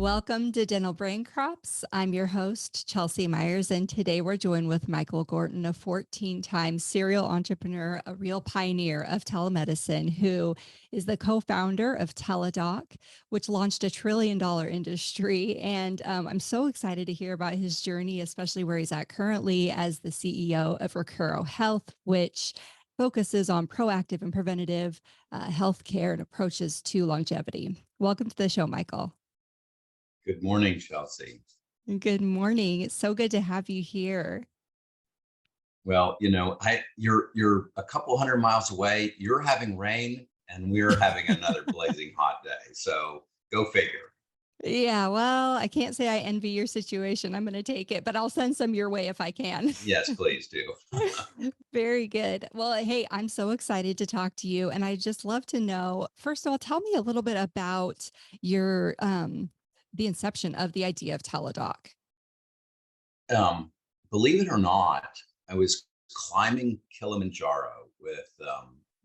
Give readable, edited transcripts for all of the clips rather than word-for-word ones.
Welcome to Dental Brain Crops. I'm your host, Chelsea Myers, and today we're joined with Michael Gorton, a 14-time serial entrepreneur, a real pioneer of telemedicine, who is the co-founder of Teladoc, which launched a $1 trillion industry. And I'm so excited to hear about his journey, especially where he's at currently as the CEO of Recuro Health, which focuses on proactive and preventative healthcare and approaches to longevity. Welcome to the show, Michael. Good morning, Chelsea. Good morning. It's so good to have you here. Well, you're a couple hundred miles away. You're having rain, and we're having another blazing hot day. So go figure. Yeah, well, I can't say I envy your situation. I'm going to take it, but I'll send some your way if I can. Yes, please do. Very good. Well, hey, I'm so excited to talk to you, and I just love to know. First of all, tell me a little bit about your the inception of the idea of Teladoc. Um, Believe it or not, I was climbing Kilimanjaro with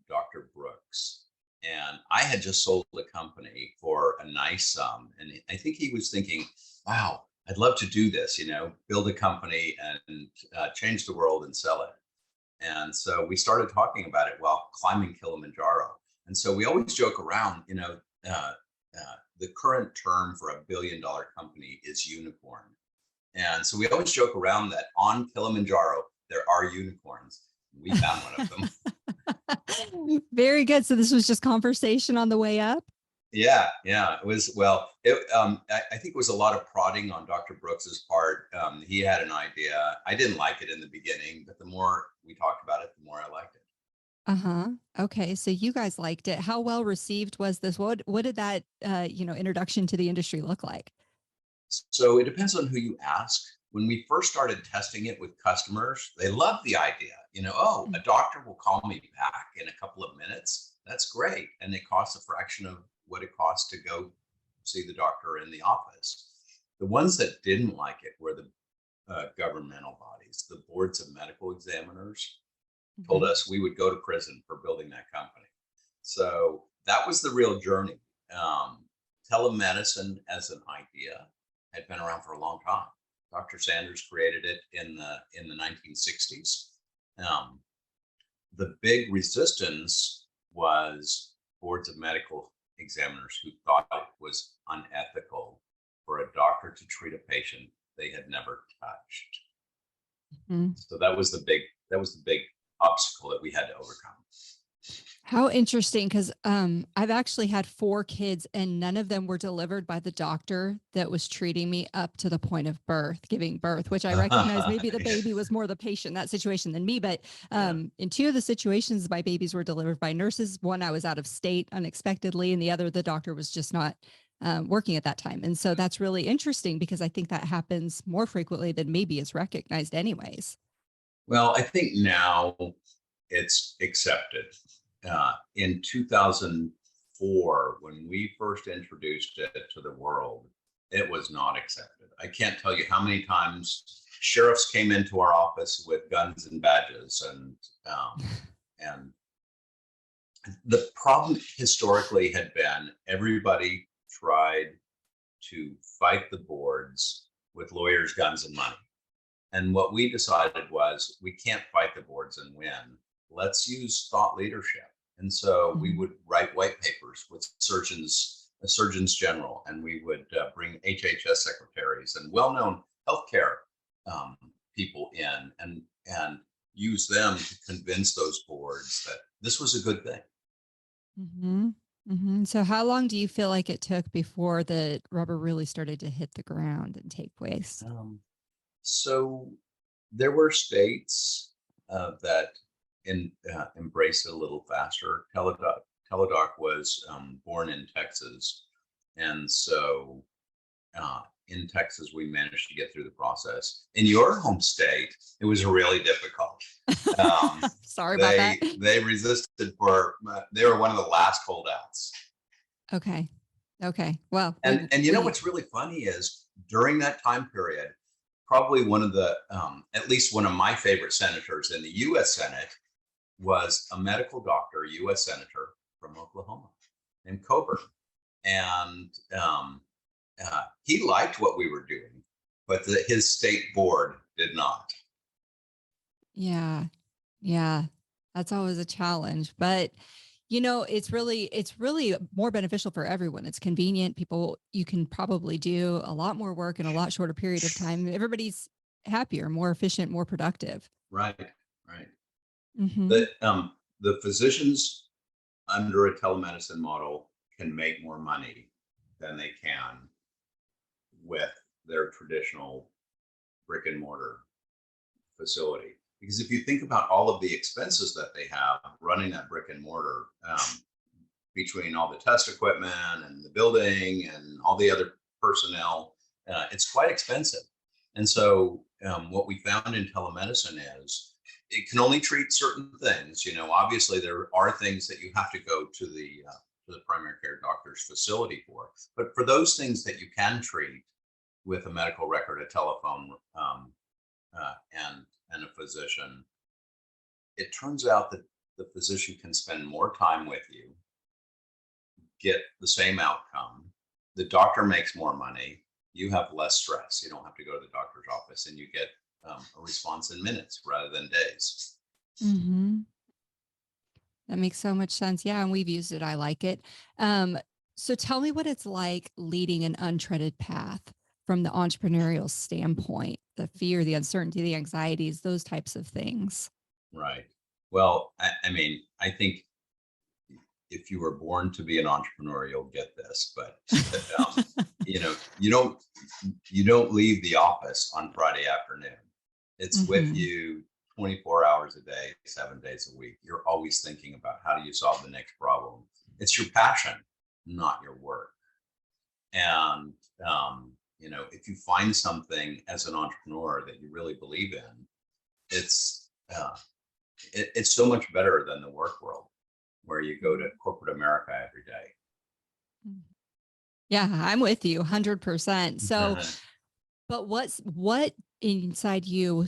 Dr. Brooks, and I had just sold the company for a nice sum. And I think he was thinking, wow, I'd love to do this, build a company and change the world and sell it. And so we started talking about it while climbing Kilimanjaro. And so we always joke around, the current term for $1 billion company is unicorn. And so we always joke around that on Kilimanjaro, there are unicorns. We found one of them. Very good. So this was just conversation on the way up? Yeah. It was, I think it was a lot of prodding on Dr. Brooks's part. He had an idea. I didn't like it in the beginning, but the more we talked about it, the more I liked it. Uh-huh. Okay. So you guys liked it. How well received was this? What did that, introduction to the industry look like? So it depends on who you ask. When we first started testing it with customers, they loved the idea. A doctor will call me back in a couple of minutes. That's great. And it costs a fraction of what it costs to go see the doctor in the office. The ones that didn't like it were the governmental bodies. The boards of medical examiners told us we would go to prison for building that company. So that was the real journey. Telemedicine as an idea had been around for a long time. Dr. Sanders created it in the 1960s. The big resistance was boards of medical examiners who thought it was unethical for a doctor to treat a patient they had never touched. Mm-hmm. So that was the big obstacle that we had to overcome. How interesting, because I've actually had 4 kids and none of them were delivered by the doctor that was treating me up to the point of giving birth, which I recognize maybe the baby was more the patient in that situation than me. But in 2 of the situations, my babies were delivered by nurses. One, I was out of state unexpectedly, and the other, the doctor was just not working at that time. And so that's really interesting because I think that happens more frequently than maybe is recognized anyways. Well, I think now it's accepted. In 2004, when we first introduced it to the world, it was not accepted. I can't tell you how many times sheriffs came into our office with guns and badges, and the problem historically had been everybody tried to fight the boards with lawyers, guns, and money. And what we decided was we can't fight the boards and win. Let's use thought leadership. And so we would write white papers with surgeons general, and we would bring HHS secretaries and well-known healthcare people in and use them to convince those boards that this was a good thing. Mm-hmm. Mm-hmm. So how long do you feel like it took before the rubber really started to hit the ground and take place? So there were states that embraced it a little faster. Teladoc was born in Texas. And so in Texas, we managed to get through the process. In your home state, it was really difficult. Sorry about that. They resisted they were one of the last holdouts. Okay. Well, and what's really funny is during that time period, probably one of the, at least one of my favorite senators in the U.S. Senate was a medical doctor, U.S. Senator from Oklahoma named Coburn. And he liked what we were doing, but his state board did not. Yeah. Yeah. That's always a challenge, but it's really more beneficial for everyone. It's convenient. People, you can probably do a lot more work in a lot shorter period of time. Everybody's happier, more efficient, more productive. Right, right. Hmm. The physicians under a telemedicine model can make more money than they can with their traditional brick and mortar facility. Because if you think about all of the expenses that they have running that brick and mortar, between all the test equipment and the building and all the other personnel, it's quite expensive. And so, what we found in telemedicine is it can only treat certain things. Obviously there are things that you have to go to the primary care doctor's facility for, but for those things that you can treat with a medical record, a telephone, and a physician, it turns out that the physician can spend more time with you, get the same outcome. The doctor makes more money. You have less stress. You don't have to go to the doctor's office, and you get a response in minutes rather than days. Hmm. That makes so much sense. Yeah, and we've used it. I like it. Um, so tell me what it's like leading an untreaded path from the entrepreneurial standpoint, the fear, the uncertainty, the anxieties, those types of things. Right. Well, I mean, I think if you were born to be an entrepreneur, you'll get this. But you know, you don't you don't leave the office on Friday afternoon. It's with Hmm. you 24 hours a day, 7 days a week. You're always thinking about how do you solve the next problem. It's your passion, not your work. And if you find something as an entrepreneur that you really believe in, it's uh, it's so much better than the work world where you go to corporate America every day. Yeah, I'm with you 100%. So, but what inside you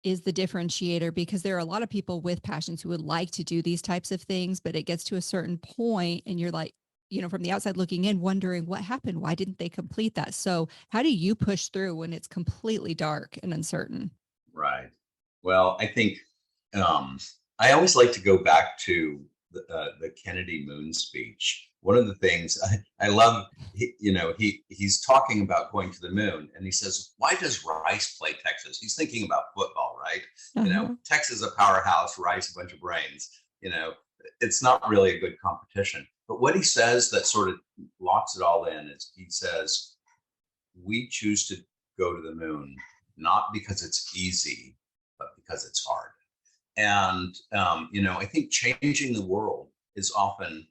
is the differentiator? Because there are a lot of people with passions who would like to do these types of things, but it gets to a certain point and you're like, from the outside looking in, wondering what happened. Why didn't they complete that? So, how do you push through when it's completely dark and uncertain? Right. Well, I think um, I always like to go back to the Kennedy Moon speech. One of the things I love, he's talking about going to the moon, and he says, "Why does Rice play Texas?" He's thinking about football, right? Uh-huh. Texas a powerhouse, Rice a bunch of brains. It's not really a good competition. But what he says that sort of locks it all in is he says, "We choose to go to the moon not because it's easy, but because it's hard." And I think changing the world is often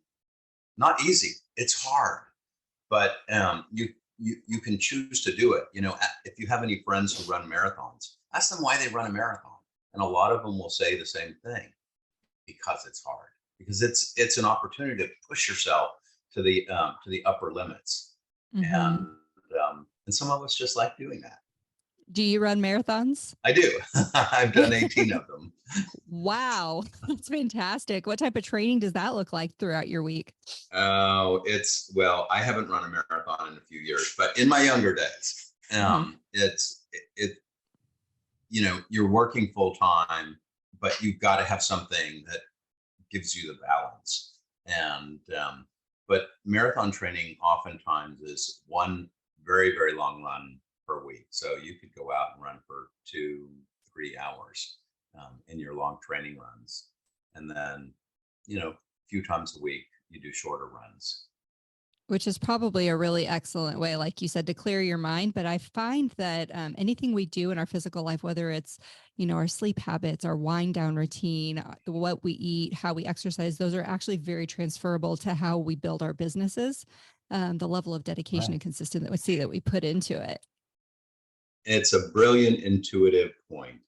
not easy. It's hard, but you can choose to do it. If you have any friends who run marathons, ask them why they run a marathon, and a lot of them will say the same thing: because it's hard, because it's an opportunity to push yourself to the upper limits, Hmm. and some of us just like doing that. Do you run marathons? I do. I've done 18 of them. Wow, that's fantastic. What type of training does that look like throughout your week? Oh, well, I haven't run a marathon in a few years, but in my younger days, Uh-huh. you're working full time, but you've got to have something that gives you the balance. And but marathon training oftentimes is one very, very long run per week. So you could go out and run for 2, 3 hours in your long training runs, and then a few times a week you do shorter runs. Which is probably a really excellent way, like you said, to clear your mind. But I find that anything we do in our physical life, whether it's, our sleep habits, our wind down routine, what we eat, how we exercise, those are actually very transferable to how we build our businesses. The level of dedication Right. and consistency that we put into it. It's a brilliant intuitive point.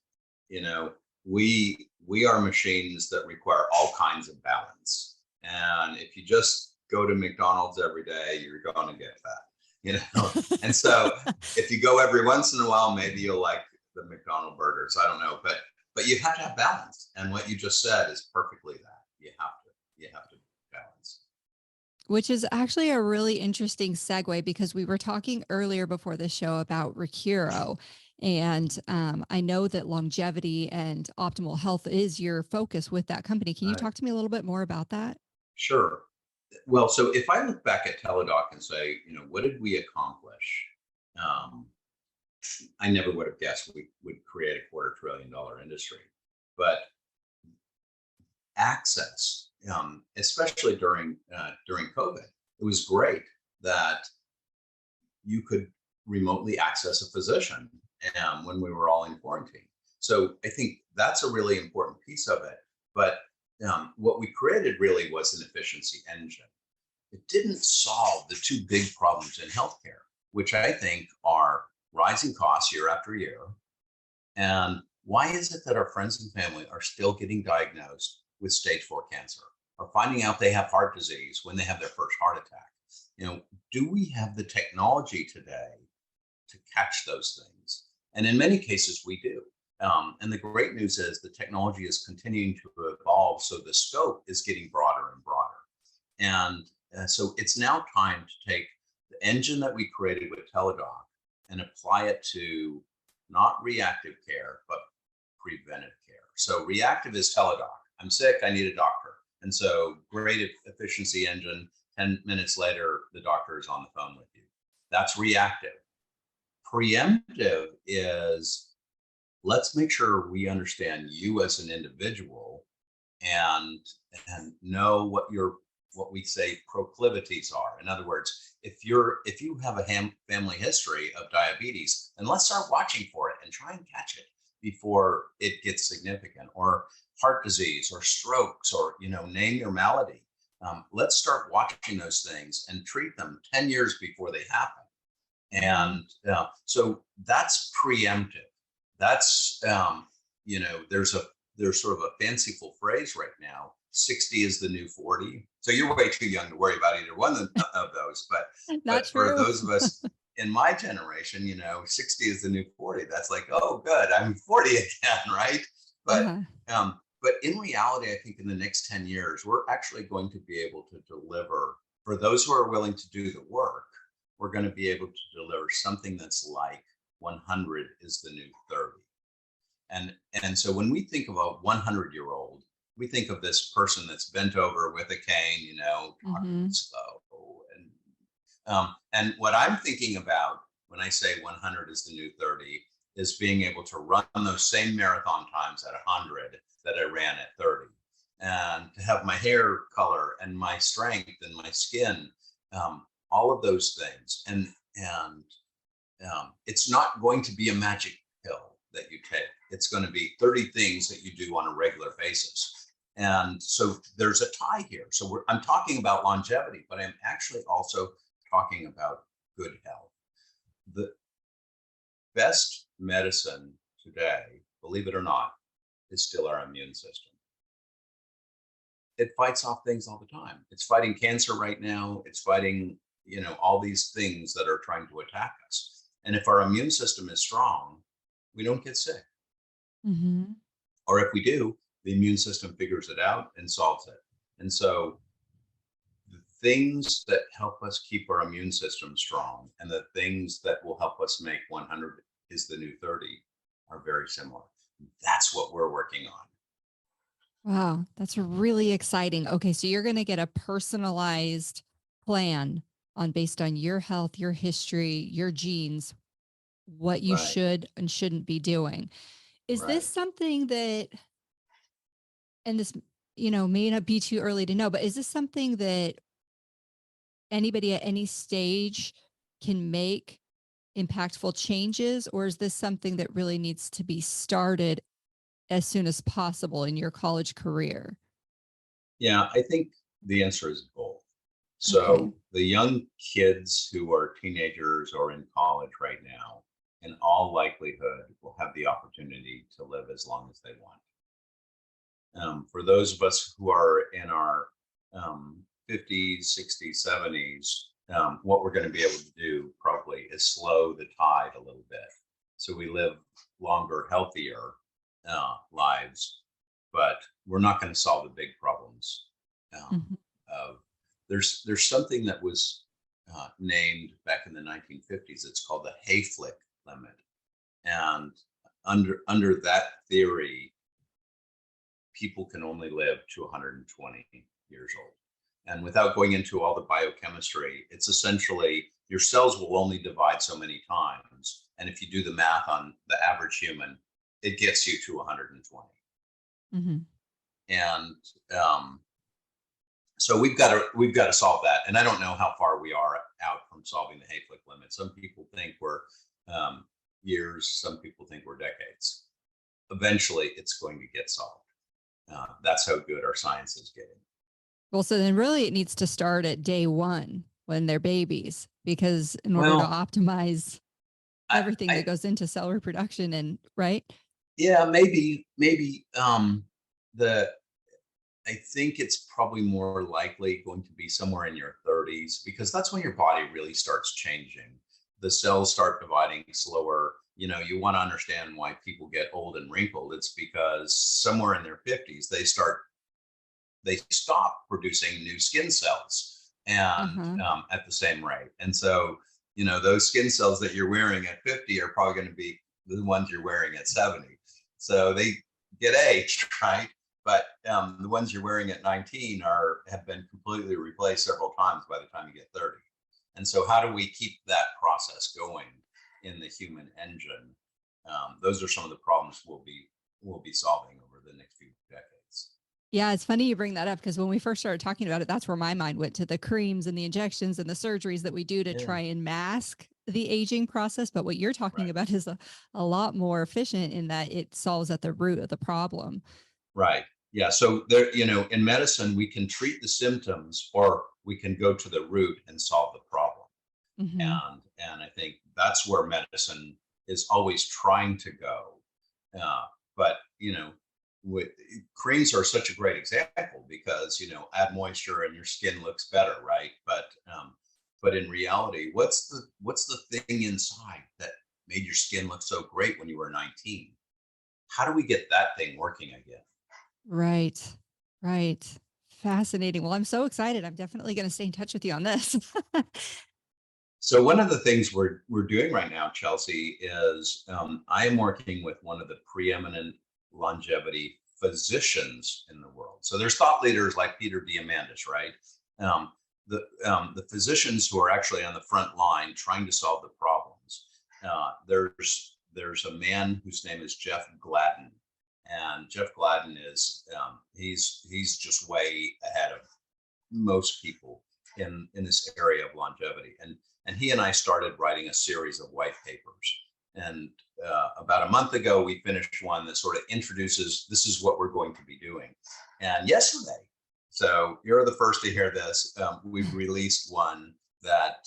You know, we are machines that require all kinds of balance. And if you just go to McDonald's every day, you're going to get fat. And so if you go every once in a while, maybe you'll like the McDonald burgers. I don't know, but you have to have balance. And what you just said is perfectly that. You have to balance. Which is actually a really interesting segue because we were talking earlier before the show about Recuro. And I know that longevity and optimal health is your focus with that company. Can you Right. talk to me a little bit more about that? Sure. Well, so if I look back at Teladoc and say, what did we accomplish? Um, I never would have guessed we would create a $250 billion industry. But access, especially during COVID, it was great that you could remotely access a physician when we were all in quarantine. So I think that's a really important piece of it. But what we created really was an efficiency engine. It didn't solve the two big problems in healthcare, which I think are rising costs year after year. And why is it that our friends and family are still getting diagnosed with stage 4 cancer or finding out they have heart disease when they have their first heart attack? You know, do we have the technology today to catch those things? And in many cases, we do. And the great news is the technology is continuing to evolve, so the scope is getting broader and broader. And so it's now time to take the engine that we created with Teladoc and apply it to not reactive care, but preventive care. So reactive is Teladoc. I'm sick, I need a doctor. And so great efficiency engine, 10 minutes later, the doctor is on the phone with you. That's reactive. Preemptive is let's make sure we understand you as an individual and know what we say proclivities are. In other words, if you have a family history of diabetes, then let's start watching for it and try and catch it before it gets significant, or heart disease or strokes, or name your malady. Let's start watching those things and treat them 10 years before they happen. Mhm. And so that's preemptive. That's there's sort of a fanciful phrase right now. 60 is the new 40. So you're way too young to worry about either one of those. But Not for true. those of us in my generation, 60 is the new 40. That's like, oh, good, I'm 40 again, right? But Uh-huh. but in reality, I think in the next 10 years, we're actually going to be able to deliver for those who are willing to do the work. We're going to be able to deliver something that's like 100 is the new 30. And so when we think of a 100-year-old, we think of this person that's bent over with a cane, talking Hmm. slow. And what I'm thinking about when I say 100 is the new 30 is being able to run those same marathon times at 100 that I ran at 30, and to have my hair color and my strength and my skin, all of those things. And it's not going to be a magic pill that you take. It's going to be 30 things that you do on a regular basis. And so there's a tie here. So I'm talking about longevity, but I'm actually also talking about good health. The best medicine today, believe it or not, is still our immune system. It fights off things all the time. It's fighting cancer right now. It's fighting, all these things that are trying to attack us. And if our immune system is strong, we don't get sick. Hmm. Or if we do, the immune system figures it out and solves it. And so the things that help us keep our immune system strong and the things that will help us make 100 is the new 30 are very similar. That's what we're working on. Wow, that's really exciting. Okay, so you're going to get a personalized plan on based on your health, your history, your genes, what you Right, should and shouldn't be doing. Is this right. something that, and this, may not be too early to know, but is this something that anybody at any stage can make impactful changes, or is this something that really needs to be started as soon as possible in your college career? Yeah, I think the answer is both. Okay. So the young kids who are teenagers or in college right now, in all likelihood, will have the opportunity to live as long as they want. For those of us who are in our 50s, 60s, 70s, what we're going to be able to do probably is slow the tide a little bit. So we live longer, healthier lives, but we're not going to solve the big problems um, Mhm. of there's something that was named back in the 1950s. It's called the Hayflick limit, and under that theory, people can only live to 120 years old. And without going into all the biochemistry, it's essentially your cells will only divide so many times. And if you do the math on the average human, it gets you to 120. Hmm. And so we've got to solve that. And I don't know how far we are out from solving the Hayflick limit. Some people think we're years. Some people think we're decades. Eventually, it's going to get solved. That's how good our science is getting. Well, so then really it needs to start at day one when they're babies, because in order to Well, optimize everything that I goes into cell reproduction and right. yeah, maybe the I think it's probably more likely going to be somewhere in your 30s, because that's when your body really starts changing. The cells start dividing slower. You know, you want to understand why people get old and wrinkled. It's because somewhere in their 50s they stop producing new skin cells, and Uh-huh. at the same rate. And so, you know, those skin cells that you're wearing at 50 are probably going to be the ones you're wearing at 70. So they get aged, right? But the ones you're wearing at 19 have been completely replaced several times by the time you get 30. And so, how do we keep that process going in the human engine? Those are some of the problems we'll be solving over the next few decades. Yeah, it's funny you bring that up, because when we first started talking about it, that's where my mind went to: the creams and the injections and the surgeries that we do to Yeah. try and mask the aging process. But what you're talking Right. about is a lot more efficient in that it solves at the root of the problem. Right. Yeah. So there, you know, in medicine, we can treat the symptoms, or we can go to the root and solve the problem. Hmm. And I think that's where medicine is always trying to go. But you know, with creams are such a great example, because you know, add moisture and your skin looks better, right? But in reality, what's the thing inside that made your skin look so great when you were 19? How do we get that thing working again? Right. Right. Fascinating. Well, I'm so excited. I'm definitely going to stay in touch with you on this. So one of the things we're doing right now, Chelsea, is I am working with one of the preeminent longevity physicians in the world. So there's thought leaders like Peter Diamandis, right? Um, the physicians who are actually on the front line trying to solve the problems. There's a man whose name is Jeff Gladden, and Jeff Gladden is he's just way ahead of most people in this area of longevity. And he and I started writing a series of white papers. And about a month ago, we finished one that sort of introduces this is what we're going to be doing. And yesterday, so you're the first to hear this, we've released one that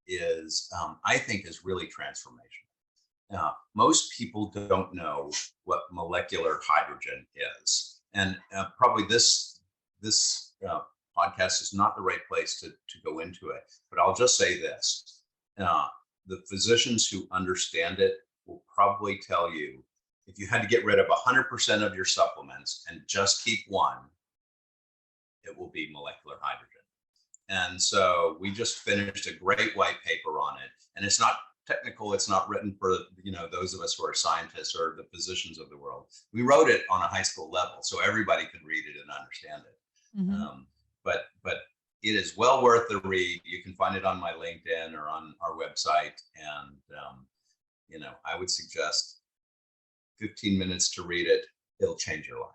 is, I think, is really transformational. Most people don't know what molecular hydrogen is, and probably this podcast is not the right place to go into it. But I'll just say this: the physicians who understand it will probably tell you, if you had to get rid of 100% of your supplements and just keep one, it will be molecular hydrogen. And so we just finished a great white paper on it, and it's not technical. It's not written for, you know, those of us who are scientists or the physicians of the world. We wrote it on a high school level, so everybody could read it and understand it. Hmm. But it is well worth the read. You can find it on my LinkedIn or on our website, and you know, I would suggest 15 minutes to read it. It'll change your life.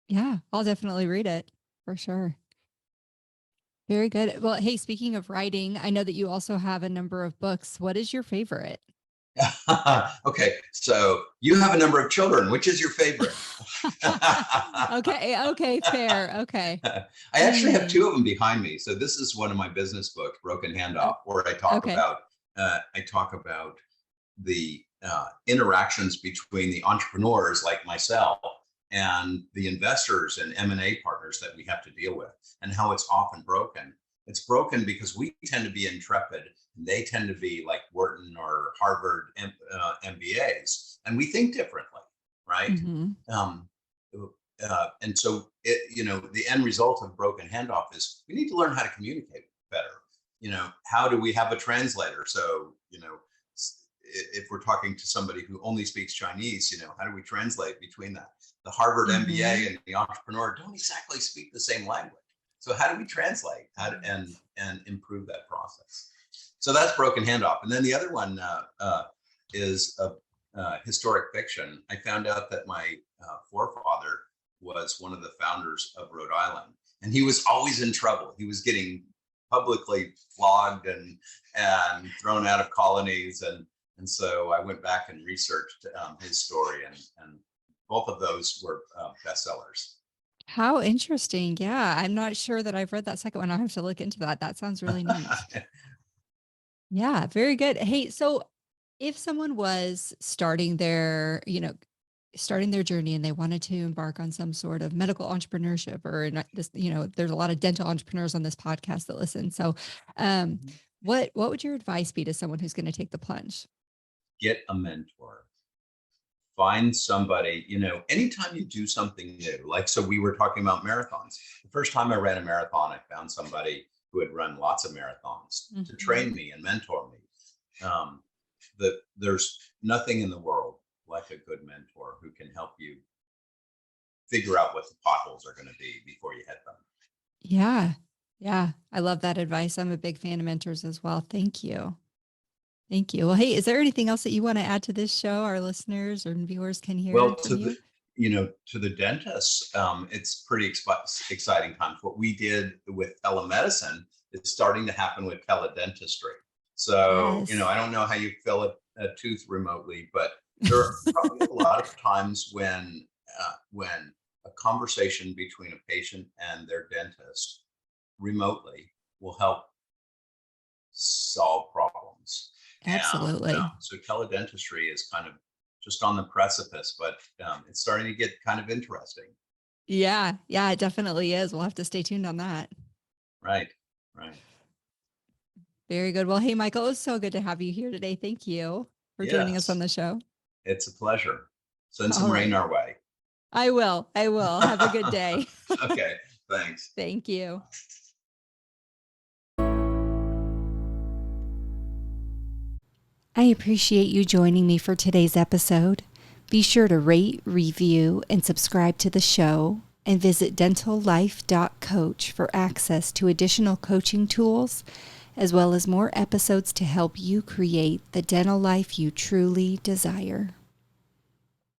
Yeah, I'll definitely read it for sure. Very good. Well, hey, speaking of writing, I know that you also have a number of books. What is your favorite? Okay, so you have a number of children. Which is your favorite? Okay, okay, fair. Okay. I actually have Hmm. two of them behind me. So this is one of my business books, Broken Uh, Handoff, where okay. I talk about the interactions between the entrepreneurs like myself and the investors and M&A partners that we have to deal with, and how it's often broken. It's broken because we tend to be intrepid, and they tend to be like Wharton or Harvard MBAs, and we think differently, right? Hmm. Um, and so the end result of broken handoff is we need to learn how to communicate better. How do we have a translator? So if we're talking to somebody who only speaks Chinese, how do we translate between that? The Harvard Mm-hmm. MBA and the entrepreneur don't exactly speak the same language. So how do we translate and improve that process? So that's broken handoff. And then the other one is historic fiction. I found out that my forefather was one of the founders of Rhode Island, and he was always in trouble. He was getting publicly flogged and thrown out of colonies, and so I went back and researched his story, and both of those were bestsellers. How interesting. Yeah, I'm not sure that I've read that second one. I'll have to look into that. That sounds really neat. Yeah, very good. Hey, so if someone was starting their journey and they wanted to embark on some sort of medical entrepreneurship or this, there's a lot of dental entrepreneurs on this podcast that listen. So, um, what would your advice be to someone who's going to take the plunge? Get a mentor. Find somebody, anytime you do something new, like, so we were talking about marathons. The first time I ran a marathon, I found somebody who had run lots of marathons to train me and mentor me. There's nothing in the world like a good mentor who can help you figure out what the potholes are going to be before you hit them. Yeah. Yeah. I love that advice. I'm a big fan of mentors as well. Thank you. Thank you. Well, hey, is there anything else that you want to add to this show our listeners or viewers can hear Well, from you? to the dentists, it's pretty exciting times. What we did with telemedicine is starting to happen with teledentistry. So, Yes. I don't know how you fill a tooth remotely, but there are probably a lot of times when a conversation between a patient and their dentist remotely will help solve problems. And Absolutely. so teledentistry is kind of just on the precipice, but it's starting to get kind of interesting. Yeah. Yeah, it definitely is. We'll have to stay tuned on that. Right. Right. Very good. Well, hey, Michael, it was so good to have you here today. Thank you for joining us on Yes. the show. It's a pleasure. Send All some rain right. our way. I will. I will. Have a good day. Okay. Thanks. Thank you. I appreciate you joining me for today's episode. Be sure to rate, review, and subscribe to the show, and visit dentallife.coach for access to additional coaching tools, as well as more episodes to help you create the dental life you truly desire.